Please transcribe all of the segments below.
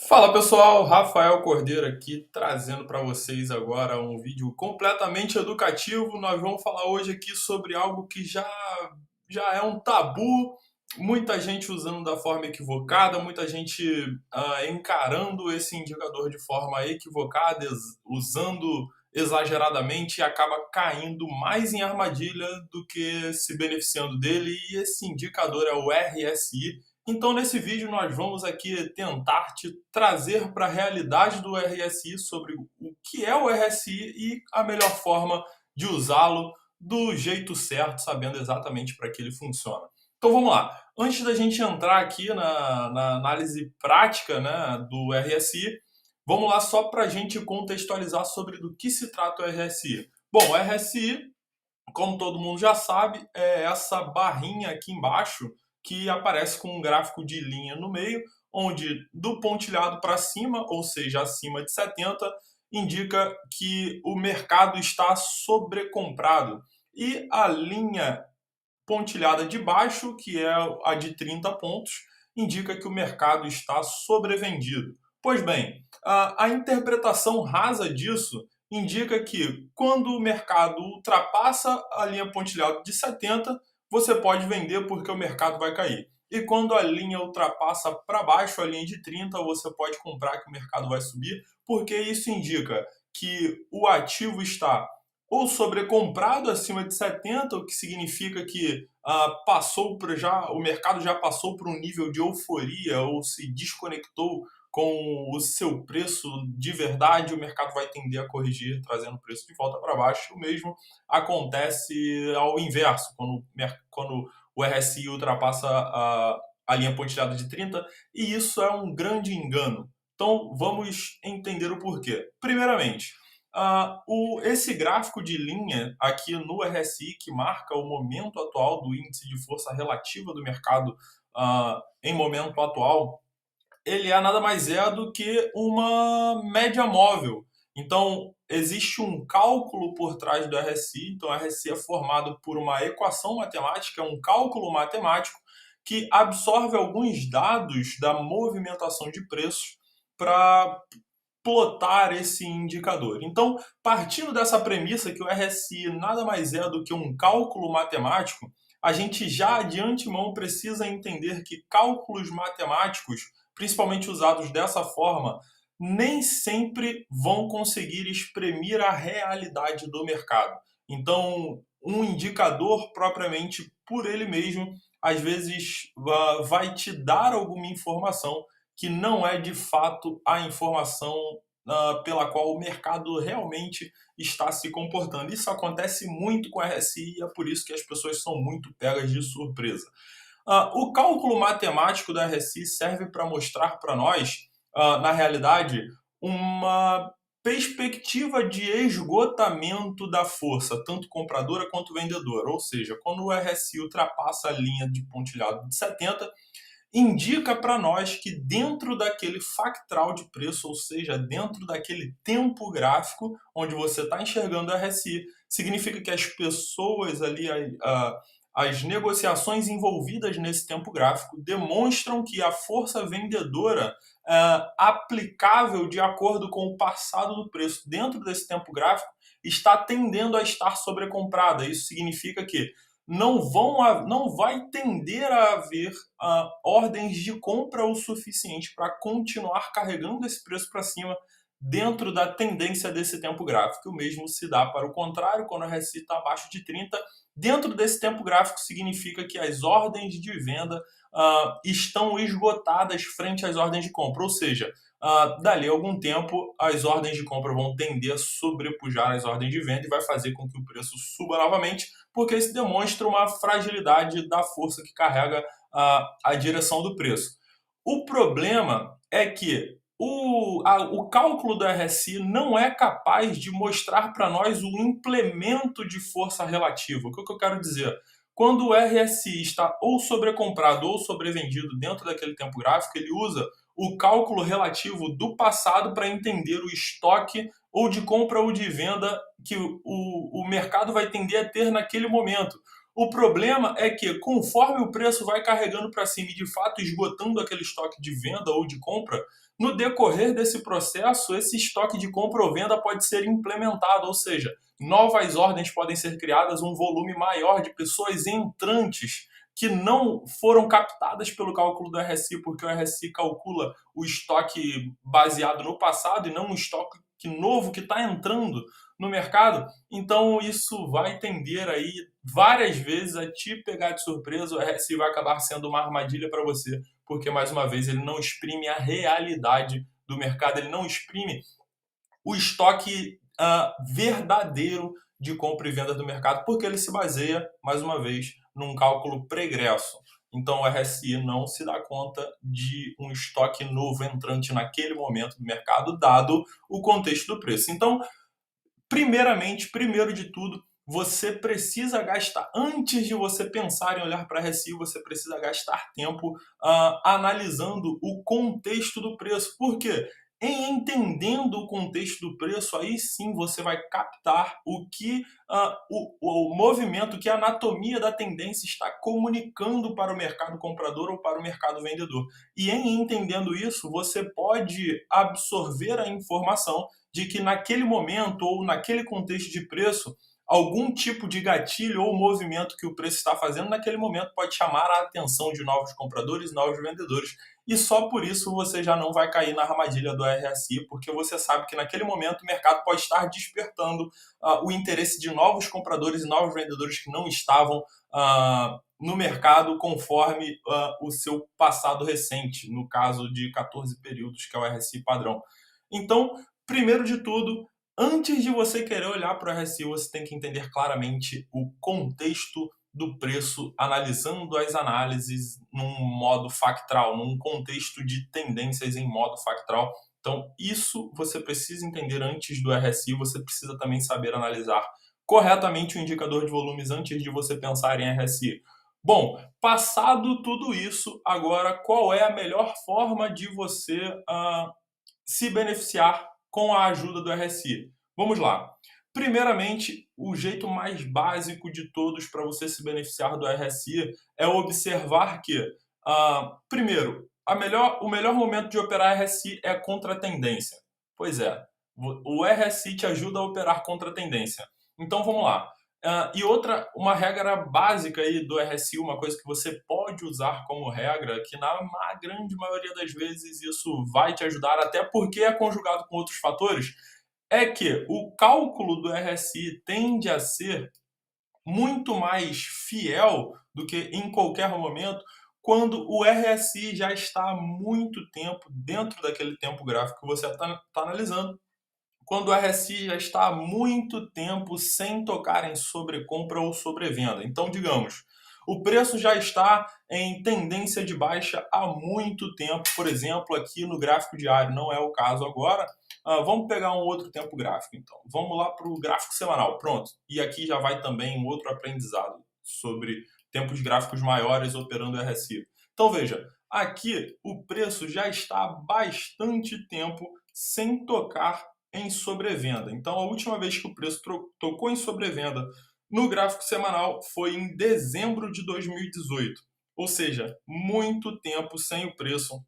Fala pessoal, Rafael Cordeiro aqui trazendo para vocês agora um vídeo completamente educativo. Nós vamos falar hoje aqui sobre algo que já é um tabu, muita gente usando da forma equivocada, muita gente encarando esse indicador de forma equivocada, usando exageradamente e acaba caindo mais em armadilha do que se beneficiando dele. E esse indicador é o RSI. Então, nesse vídeo, nós vamos aqui tentar te trazer para a realidade do RSI sobre o que é o RSI e a melhor forma de usá-lo do jeito certo, sabendo exatamente para que ele funciona. Então, vamos lá. Antes da gente entrar aqui na análise prática, né, do RSI, vamos lá só para a gente contextualizar sobre do que se trata o RSI. Bom, o RSI, como todo mundo já sabe, é essa barrinha aqui embaixo que aparece com um gráfico de linha no meio, onde do pontilhado para cima, ou seja, acima de 70, indica que o mercado está sobrecomprado. E a linha pontilhada de baixo, que é a de 30 pontos, indica que o mercado está sobrevendido. Pois bem, a interpretação rasa disso indica que quando o mercado ultrapassa a linha pontilhada de 70, você pode vender porque o mercado vai cair. E quando a linha ultrapassa para baixo, a linha de 30, você pode comprar que o mercado vai subir, porque isso indica que o ativo está ou sobrecomprado acima de 70, o que significa que passou por já, o mercado já passou por um nível de euforia ou se desconectou com o seu preço de verdade, o mercado vai tender a corrigir, trazendo o preço de volta para baixo. O mesmo acontece ao inverso, quando o RSI ultrapassa a linha pontilhada de 30, e isso é um grande engano. Então, vamos entender o porquê. Primeiramente, esse gráfico de linha aqui no RSI, que marca o momento atual do índice de força relativa do mercado em momento atual, ele é nada mais do que uma média móvel. Então, existe um cálculo por trás do RSI. Então, o RSI é formado por uma equação matemática, um cálculo matemático que absorve alguns dados da movimentação de preços para plotar esse indicador. Então, partindo dessa premissa que o RSI nada mais é do que um cálculo matemático, a gente já de antemão precisa entender que cálculos matemáticos, principalmente usados dessa forma, nem sempre vão conseguir exprimir a realidade do mercado. Então, um indicador propriamente por ele mesmo, às vezes vai te dar alguma informação que não é de fato a informação pela qual o mercado realmente está se comportando. Isso acontece muito com a RSI e é por isso que as pessoas são muito pegas de surpresa. O cálculo matemático da RSI serve para mostrar para nós, na realidade, uma perspectiva de esgotamento da força, tanto compradora quanto vendedora. Ou seja, quando o RSI ultrapassa a linha de pontilhado de 70, indica para nós que dentro daquele factral de preço, ou seja, dentro daquele tempo gráfico onde você está enxergando o RSI, significa que as pessoas ali, as negociações envolvidas nesse tempo gráfico demonstram que a força vendedora aplicável de acordo com o passado do preço dentro desse tempo gráfico está tendendo a estar sobrecomprada. Isso significa que não vai tender a haver ordens de compra o suficiente para continuar carregando esse preço para cima dentro da tendência desse tempo gráfico. O mesmo se dá para o contrário, quando o RSI está abaixo de 30, dentro desse tempo gráfico significa que as ordens de venda estão esgotadas frente às ordens de compra, ou seja, dali a algum tempo as ordens de compra vão tender a sobrepujar as ordens de venda e vai fazer com que o preço suba novamente, porque isso demonstra uma fragilidade da força que carrega a direção do preço. O problema é que o cálculo do RSI não é capaz de mostrar para nós o implemento de força relativa. O que eu quero dizer? Quando o RSI está ou sobrecomprado ou sobrevendido dentro daquele tempo gráfico, ele usa o cálculo relativo do passado para entender o estoque ou de compra ou de venda que o mercado vai tender a ter naquele momento. O problema é que, conforme o preço vai carregando para cima e de fato esgotando aquele estoque de venda ou de compra, no decorrer desse processo, esse estoque de compra ou venda pode ser implementado, ou seja, novas ordens podem ser criadas, um volume maior de pessoas entrantes que não foram captadas pelo cálculo do RSI, porque o RSI calcula o estoque baseado no passado e não um estoque novo que está entrando no mercado. Então isso vai tender aí várias vezes a te pegar de surpresa. O RSI vai acabar sendo uma armadilha para você, porque mais uma vez ele não exprime a realidade do mercado, ele não exprime o estoque verdadeiro de compra e venda do mercado, porque ele se baseia, mais uma vez, num cálculo pregresso. Então o RSI não se dá conta de um estoque novo entrante naquele momento do mercado, dado o contexto do preço. Então, primeiramente, primeiro de tudo, você precisa gastar, antes de você pensar em olhar para RSI, você precisa gastar tempo analisando o contexto do preço. Por quê? Em entendendo o contexto do preço, aí sim você vai captar o que o movimento, que a anatomia da tendência está comunicando para o mercado comprador ou para o mercado vendedor. E em entendendo isso, você pode absorver a informação de que naquele momento ou naquele contexto de preço, algum tipo de gatilho ou movimento que o preço está fazendo naquele momento pode chamar a atenção de novos compradores e novos vendedores. E só por isso você já não vai cair na armadilha do RSI, porque você sabe que naquele momento o mercado pode estar despertando o interesse de novos compradores e novos vendedores que não estavam no mercado conforme o seu passado recente, no caso de 14 períodos, que é o RSI padrão. Então, primeiro de tudo, antes de você querer olhar para o RSI, você tem que entender claramente o contexto do preço, analisando as análises num modo factral, num contexto de tendências em modo factral. Então, isso você precisa entender antes do RSI, você precisa também saber analisar corretamente o indicador de volumes antes de você pensar em RSI. Bom, passado tudo isso, agora qual é a melhor forma de você se beneficiar com a ajuda do RSI? Vamos lá. Primeiramente, o jeito mais básico de todos para você se beneficiar do RSI é observar que, primeiro, o melhor momento de operar RSI é contra a tendência. Pois é, o RSI te ajuda a operar contra a tendência. Então vamos lá. E outra, uma regra básica aí do RSI, uma coisa que você pode usar como regra, que na grande maioria das vezes isso vai te ajudar, até porque é conjugado com outros fatores, é que o cálculo do RSI tende a ser muito mais fiel do que em qualquer momento quando o RSI já está há muito tempo dentro daquele tempo gráfico que você está analisando, quando o RSI já está há muito tempo sem tocar em sobrecompra ou sobrevenda. Então, digamos, o preço já está em tendência de baixa há muito tempo, por exemplo, aqui no gráfico diário, não é o caso agora. Vamos pegar um outro tempo gráfico, então. Vamos lá para o gráfico semanal, pronto. E aqui já vai também um outro aprendizado sobre tempos gráficos maiores operando RSI. Então, veja, aqui o preço já está há bastante tempo sem tocar em sobrevenda. Então, a última vez que o preço tocou em sobrevenda no gráfico semanal foi em dezembro de 2018. Ou seja, muito tempo sem o preço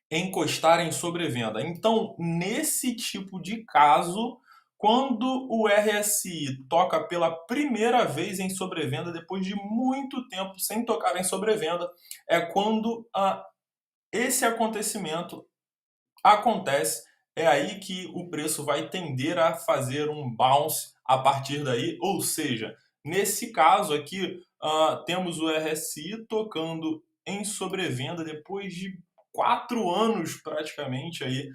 encostar em sobrevenda. Então, nesse tipo de caso, quando o RSI toca pela primeira vez em sobrevenda, depois de muito tempo sem tocar em sobrevenda, é quando esse acontecimento acontece, é aí que o preço vai tender a fazer um bounce a partir daí, ou seja, nesse caso aqui, temos o RSI tocando em sobrevenda depois de 4 anos praticamente aí,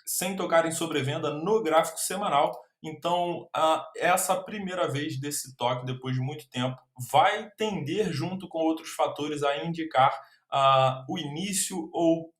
sem tocar em sobrevenda no gráfico semanal. Então, essa primeira vez desse toque, depois de muito tempo, vai tender, junto com outros fatores, a indicar o início ou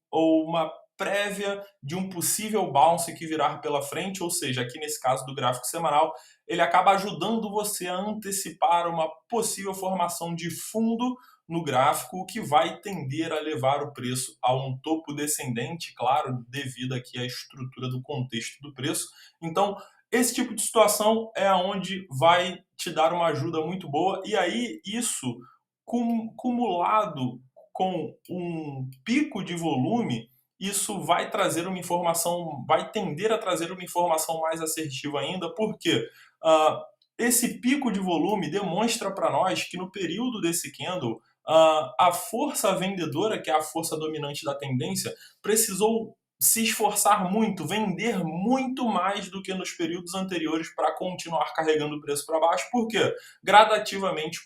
uma prévia de um possível bounce que virá pela frente, ou seja, aqui nesse caso do gráfico semanal, ele acaba ajudando você a antecipar uma possível formação de fundo no gráfico, o que vai tender a levar o preço a um topo descendente, claro, devido aqui à estrutura do contexto do preço. Então, Esse tipo de situação é onde vai te dar uma ajuda muito boa, e aí isso cumulado com um pico de volume, isso vai trazer uma informação, vai tender a trazer uma informação mais assertiva ainda, porque ah, esse pico de volume demonstra para nós que no período desse candle, a força vendedora, que é a força dominante da tendência, precisou se esforçar muito, vender muito mais do que nos períodos anteriores para continuar carregando o preço para baixo. Por quê? Gradativamente,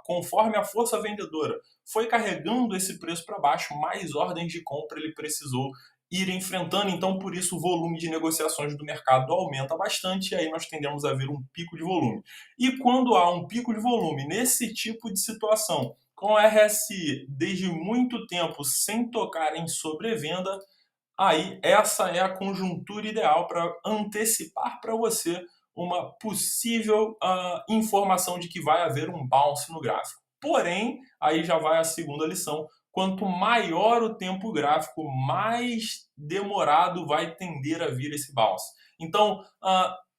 conforme a força vendedora foi carregando esse preço para baixo, mais ordens de compra ele precisou ir enfrentando. Então, por isso, o volume de negociações do mercado aumenta bastante e aí nós tendemos a ver um pico de volume. E quando há um pico de volume nesse tipo de situação, com o RSI desde muito tempo sem tocar em sobrevenda, aí essa é a conjuntura ideal para antecipar para você uma possível informação de que vai haver um bounce no gráfico. Porém, aí já vai a segunda lição. Quanto maior o tempo gráfico, mais demorado vai tender a vir esse bounce. Então,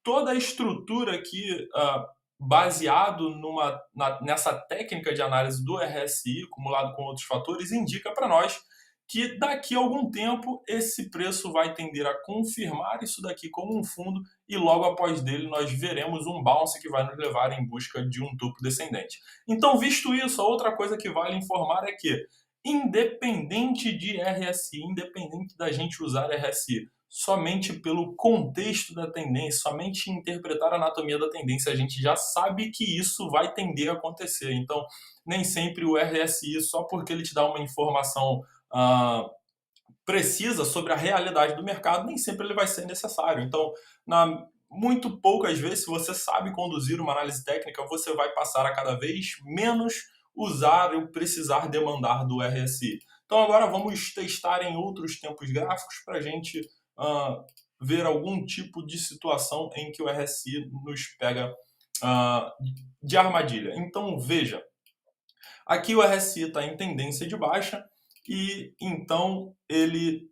toda a estrutura aqui, baseado nessa técnica de análise do RSI, acumulado com outros fatores, indica para nós que daqui a algum tempo esse preço vai tender a confirmar isso daqui como um fundo e logo após dele nós veremos um bounce que vai nos levar em busca de um topo descendente. Então, visto isso, a outra coisa que vale informar é que, independente de RSI, independente da gente usar RSI, somente pelo contexto da tendência, somente interpretar a anatomia da tendência, a gente já sabe que isso vai tender a acontecer. Então, nem sempre o RSI, só porque ele te dá uma informação precisa sobre a realidade do mercado, nem sempre ele vai ser necessário. Então, muito poucas vezes, se você sabe conduzir uma análise técnica, você vai passar a cada vez menos usar e precisar demandar do RSI. Então, agora vamos testar em outros tempos gráficos para a gente ver algum tipo de situação em que o RSI nos pega de armadilha. Então, veja, aqui o RSI está em tendência de baixa e então ele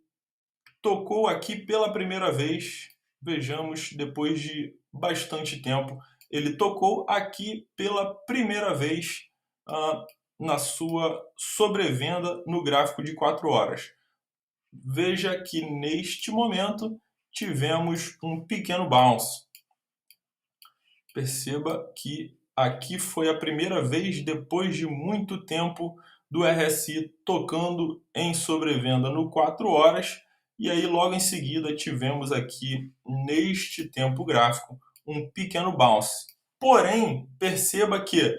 tocou aqui pela primeira vez. Vejamos, depois de bastante tempo, ele tocou aqui pela primeira vez na sua sobrevenda no gráfico de 4 horas. Veja que neste momento tivemos um pequeno bounce. Perceba que aqui foi a primeira vez depois de muito tempo do RSI tocando em sobrevenda no 4 horas, e aí logo em seguida tivemos aqui neste tempo gráfico um pequeno bounce. Porém, perceba que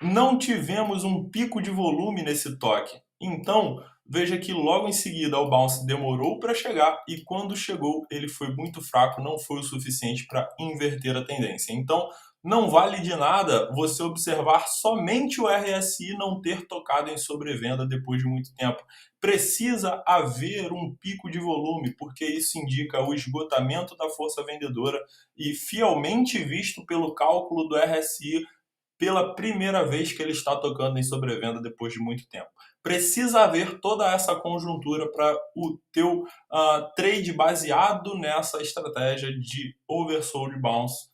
não tivemos um pico de volume nesse toque. Então, veja que logo em seguida o bounce demorou para chegar e quando chegou ele foi muito fraco, não foi o suficiente para inverter a tendência. Então, não vale de nada você observar somente o RSI não ter tocado em sobrevenda depois de muito tempo. Precisa haver um pico de volume, porque isso indica o esgotamento da força vendedora e fielmente visto pelo cálculo do RSI, pela primeira vez que ele está tocando em sobrevenda depois de muito tempo. Precisa haver toda essa conjuntura para o teu trade baseado nessa estratégia de oversold bounce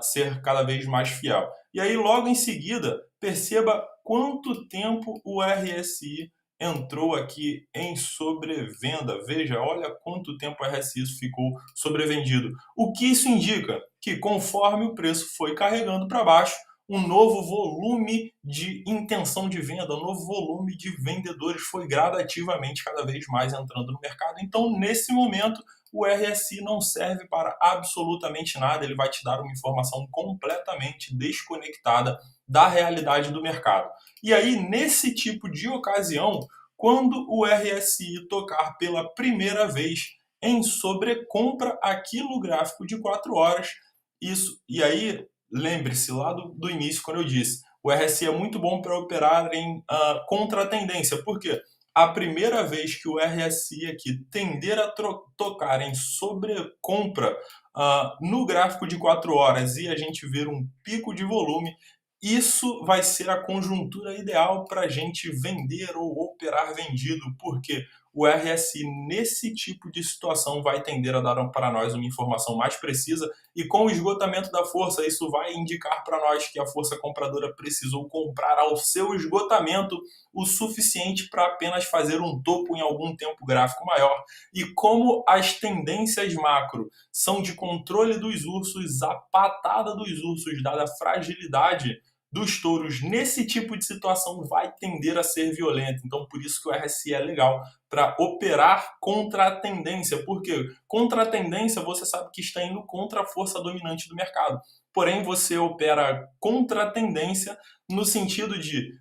ser cada vez mais fiel. E aí, logo em seguida, perceba quanto tempo o RSI entrou aqui em sobrevenda. Veja, olha quanto tempo o RSI ficou sobrevendido. O que isso indica? Que conforme o preço foi carregando para baixo, um novo volume de intenção de venda, um novo volume de vendedores foi gradativamente cada vez mais entrando no mercado. Então, nesse momento, o RSI não serve para absolutamente nada, ele vai te dar uma informação completamente desconectada da realidade do mercado. E aí, nesse tipo de ocasião, quando o RSI tocar pela primeira vez em sobrecompra aqui no gráfico de 4 horas, isso, e aí lembre-se lá do início, quando eu disse, o RSI é muito bom para operar em contra-tendência. Por quê? A primeira vez que o RSI aqui tender a tocar em sobrecompra no gráfico de 4 horas e a gente ver um pico de volume, isso vai ser a conjuntura ideal para a gente vender ou operar vendido, porque o RSI nesse tipo de situação vai tender a dar para nós uma informação mais precisa, e com o esgotamento da força, isso vai indicar para nós que a força compradora precisou comprar ao seu esgotamento o suficiente para apenas fazer um topo em algum tempo gráfico maior. E como as tendências macro são de controle dos ursos, a patada dos ursos, dada a fragilidade dos touros nesse tipo de situação, vai tender a ser violenta. Então, por isso que o RSI é legal para operar contra a tendência. Porque contra a tendência, você sabe que está indo contra a força dominante do mercado. Porém, você opera contra a tendência no sentido de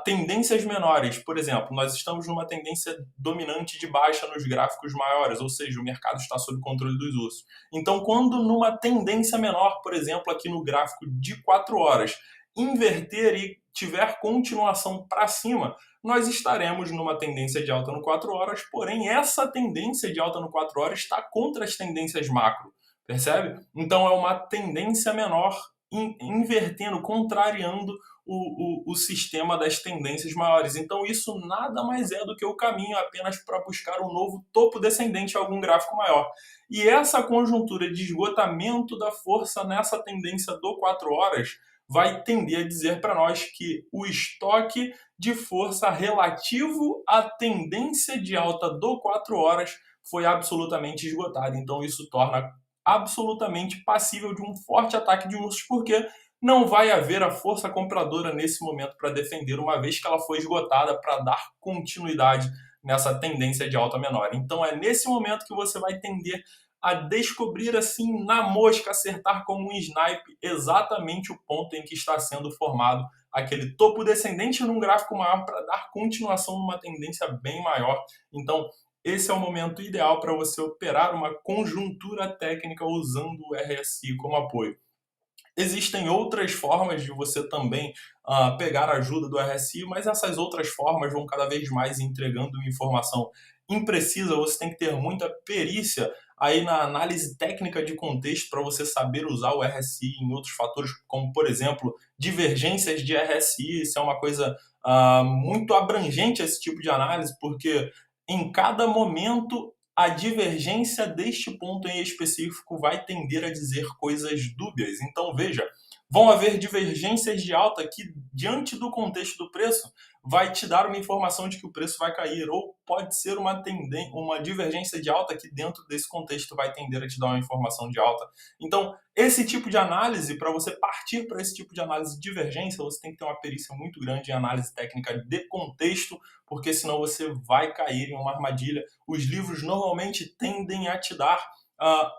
tendências menores. Por exemplo, nós estamos numa tendência dominante de baixa nos gráficos maiores, ou seja, o mercado está sob controle dos ursos. Então, quando numa tendência menor, por exemplo, aqui no gráfico de 4 horas, inverter e tiver continuação para cima, nós estaremos numa tendência de alta no 4 horas, porém essa tendência de alta no 4 horas está contra as tendências macro, percebe? Então é uma tendência menor invertendo, contrariando o sistema das tendências maiores. Então isso nada mais é do que o caminho apenas para buscar um novo topo descendente em algum gráfico maior. E essa conjuntura de esgotamento da força nessa tendência do 4 horas vai tender a dizer para nós que o estoque de força relativo à tendência de alta do 4 horas foi absolutamente esgotado. Então isso torna absolutamente passível de um forte ataque de ursos, porque não vai haver a força compradora nesse momento para defender, uma vez que ela foi esgotada para dar continuidade nessa tendência de alta menor. Então é nesse momento que você vai tender a descobrir assim na mosca, acertar como um snipe exatamente o ponto em que está sendo formado aquele topo descendente num gráfico maior para dar continuação numa tendência bem maior. Então, esse é o momento ideal para você operar uma conjuntura técnica usando o RSI como apoio. Existem outras formas de você também pegar a ajuda do RSI, mas essas outras formas vão cada vez mais entregando informação imprecisa. Você tem que ter muita perícia aí na análise técnica de contexto para você saber usar o RSI em outros fatores, como, por exemplo, divergências de RSI. Isso é uma coisa muito abrangente, esse tipo de análise, porque em cada momento a divergência deste ponto em específico vai tender a dizer coisas dúbias. Então, veja, vão haver divergências de alta que, diante do contexto do preço, vai te dar uma informação de que o preço vai cair, ou pode ser uma divergência de alta que, dentro desse contexto, vai tender a te dar uma informação de alta. Então, esse tipo de análise, para você partir para esse tipo de análise de divergência, você tem que ter uma perícia muito grande em análise técnica de contexto, porque senão você vai cair em uma armadilha. Os livros normalmente tendem a te dar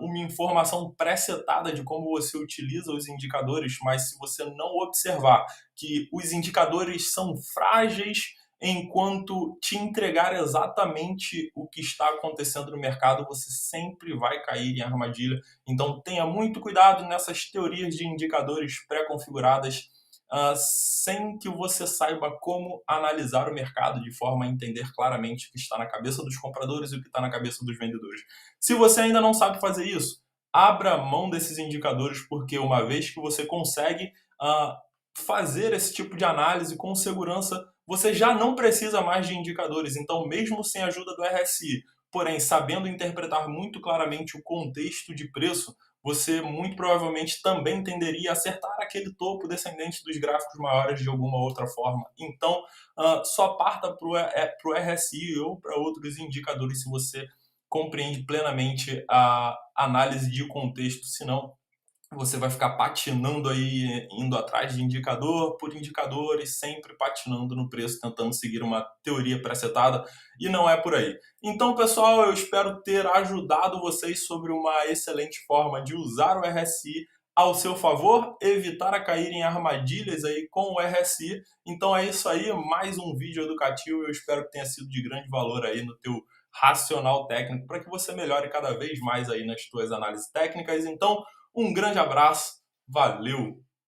uma informação pré-setada de como você utiliza os indicadores, mas se você não observar que os indicadores são frágeis enquanto te entregar exatamente o que está acontecendo no mercado, você sempre vai cair em armadilha. Então tenha muito cuidado nessas teorias de indicadores pré-configuradas, sem que você saiba como analisar o mercado de forma a entender claramente o que está na cabeça dos compradores e o que está na cabeça dos vendedores. Se você ainda não sabe fazer isso, abra mão desses indicadores, porque uma vez que você consegue fazer esse tipo de análise com segurança, você já não precisa mais de indicadores. Então, mesmo sem a ajuda do RSI, porém sabendo interpretar muito claramente o contexto de preço, você muito provavelmente também tenderia a acertar aquele topo descendente dos gráficos maiores de alguma outra forma. Então, só parta para o RSI ou para outros indicadores se você compreende plenamente a análise de contexto, senão você vai ficar patinando aí, indo atrás de indicador por indicador e sempre patinando no preço, tentando seguir uma teoria pré-setada, e não é por aí. Então, pessoal, eu espero ter ajudado vocês sobre uma excelente forma de usar o RSI ao seu favor, evitar a cair em armadilhas aí com o RSI. Então é isso aí, mais um vídeo educativo, eu espero que tenha sido de grande valor aí no teu racional técnico, para que você melhore cada vez mais aí nas tuas análises técnicas. Então, um grande abraço, valeu!